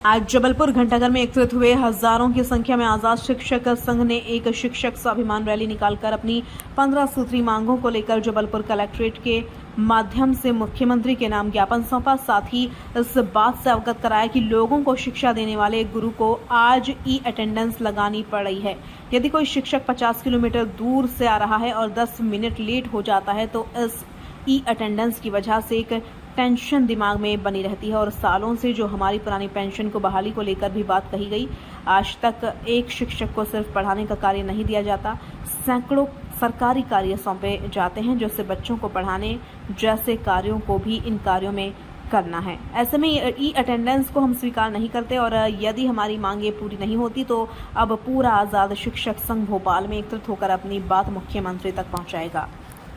आज जबलपुर घंटाघर में एकत्रित हुए हजारों की संख्या में आजाद शिक्षक संघ ने एक शिक्षक स्वाभिमान रैली निकालकर अपनी 15 सूत्री मांगों को लेकर जबलपुर कलेक्ट्रेट के माध्यम से मुख्यमंत्री के नाम ज्ञापन सौंपा। साथ ही इस बात से अवगत कराया कि लोगों को शिक्षा देने वाले गुरु को आज ई अटेंडेंस लगानी पड़ रही है। यदि कोई शिक्षक 50 किलोमीटर दूर से आ रहा है और 10 मिनट लेट हो जाता है तो इस ई अटेंडेंस की वजह से एक टेंशन दिमाग में बनी रहती है और सालों से जो हमारी पुरानी पेंशन को बहाली को लेकर भी बात कही गई, आज तक एक शिक्षक को सिर्फ पढ़ाने का कार्य नहीं दिया जाता, सैकड़ों सरकारी कार्य सौंपे जाते हैं जिससे बच्चों को पढ़ाने जैसे कार्यों को भी इन कार्यों में करना है। ऐसे में ई अटेंडेंस को हम स्वीकार नहीं करते और यदि हमारी मांगे पूरी नहीं होती तो अब पूरा आज़ाद शिक्षक संघ भोपाल में एकत्रित होकर अपनी बात मुख्यमंत्री तक पहुँचाएगा।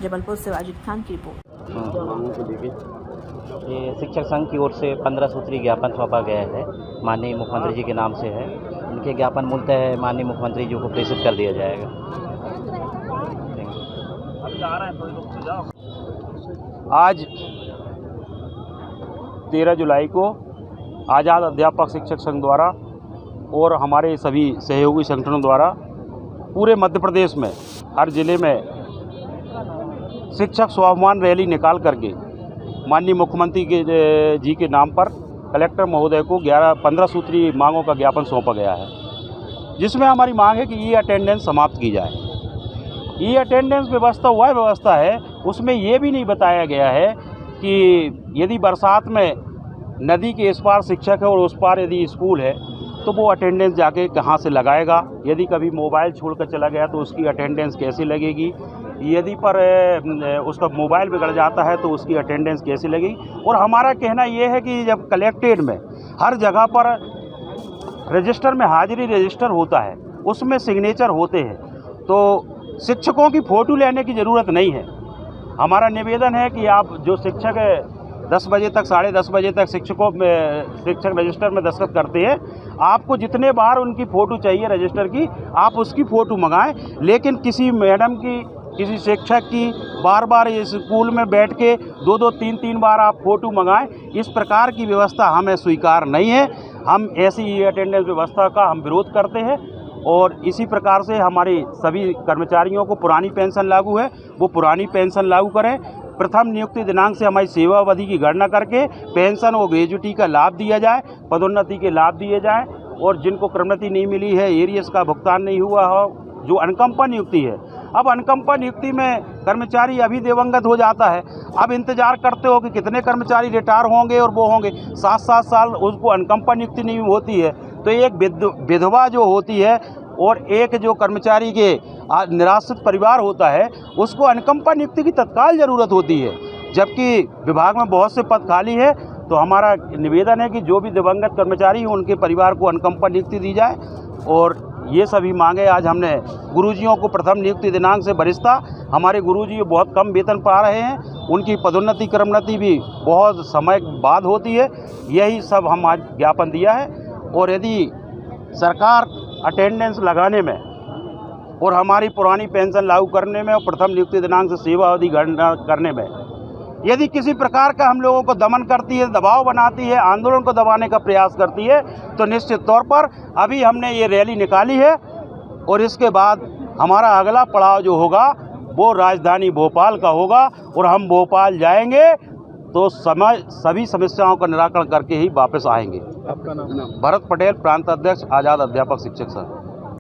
जबलपुर से वाजिद खान की रिपोर्ट। ये शिक्षक संघ की ओर से 15 सूत्री ज्ञापन सौंपा गया है, माननीय मुख्यमंत्री जी के नाम से है। इनके ज्ञापन मूलतः माननीय मुख्यमंत्री जी को प्रेषित कर दिया जाएगा। आज 13 जुलाई को आज़ाद अध्यापक शिक्षक संघ द्वारा और हमारे सभी सहयोगी संगठनों द्वारा पूरे मध्य प्रदेश में हर जिले में शिक्षक स्वाभिमान रैली निकाल करके माननीय मुख्यमंत्री जी के नाम पर कलेक्टर महोदय को 15 सूत्री मांगों का ज्ञापन सौंपा गया है, जिसमें हमारी मांग है कि ई अटेंडेंस समाप्त की जाए। ई अटेंडेंस व्यवस्था है, उसमें ये भी नहीं बताया गया है कि यदि बरसात में नदी के इस पार शिक्षक है और उस पार यदि स्कूल है तो वो अटेंडेंस जाके कहाँ से लगाएगा। यदि कभी मोबाइल छोड़कर चला गया तो उसकी अटेंडेंस कैसे लगेगी। यदि पर उसका मोबाइल बिगड़ जाता है तो उसकी अटेंडेंस कैसे लगेगी। और हमारा कहना ये है कि जब कलेक्ट्रेट में हर जगह पर रजिस्टर में हाजिरी रजिस्टर होता है, उसमें सिग्नेचर होते हैं, तो शिक्षकों की फ़ोटो लेने की ज़रूरत नहीं है। हमारा निवेदन है कि आप जो शिक्षक 10 बजे तक 10:30 बजे तक शिक्षक रजिस्टर में दस्तखत करते हैं, आपको जितने बार उनकी फ़ोटो चाहिए रजिस्टर की, आप उसकी फ़ोटो मंगाएं। लेकिन किसी मैडम की, किसी शिक्षक की बार बार इस स्कूल में बैठ के 2-2, 3-3 बार आप फ़ोटो मंगाएं, इस प्रकार की व्यवस्था हमें स्वीकार नहीं है। हम ऐसी ई अटेंडेंस व्यवस्था का हम विरोध करते हैं और इसी प्रकार से हमारे सभी कर्मचारियों को पुरानी पेंशन लागू है, वो पुरानी पेंशन लागू करें। प्रथम नियुक्ति दिनांक से हमारी सेवा अवधि की गणना करके पेंशन और ग्रेजुटी का लाभ दिया जाए, पदोन्नति के लाभ दिए जाएं। और जिनको क्रमोन्नति नहीं मिली है, एरियर्स का भुगतान नहीं हुआ हो, जो अनुकंपा नियुक्ति है, अब अनुकंपा नियुक्ति में कर्मचारी अभी दिवंगत हो जाता है, अब इंतजार करते हो कि कितने कर्मचारी रिटायर होंगे और वो होंगे 7-7 साल उसको अनुकंपा नियुक्ति नहीं होती है। तो एक विधवा जो होती है और एक जो कर्मचारी के निराश्रित परिवार होता है, उसको अनुकंपा नियुक्ति की तत्काल ज़रूरत होती है, जबकि विभाग में बहुत से पद खाली है। तो हमारा निवेदन है कि जो भी दिवंगत कर्मचारी हैं उनके परिवार को अनुकंपा नियुक्ति दी जाए। और ये सभी मांगे आज हमने गुरुजियों को प्रथम नियुक्ति दिनांक से बरिस्ता, हमारे गुरुजी बहुत कम वेतन पा रहे हैं, उनकी पदोन्नति क्रमोन्नति भी बहुत समय बाद होती है। यही सब हम आज ज्ञापन दिया है। और यदि सरकार अटेंडेंस लगाने में और हमारी पुरानी पेंशन लागू करने में और प्रथम नियुक्ति दिनांक से सेवा अवधि गणना करने में यदि किसी प्रकार का हम लोगों को दमन करती है, दबाव बनाती है, आंदोलन को दबाने का प्रयास करती है, तो निश्चित तौर पर अभी हमने ये रैली निकाली है और इसके बाद हमारा अगला पड़ाव जो होगा वो राजधानी भोपाल का होगा और हम भोपाल जाएंगे तो सभी समस्याओं का निराकरण करके ही वापस आएंगे। आपका नाम? भरत पटेल, प्रांत अध्यक्ष, आज़ाद अध्यापक शिक्षक संघ।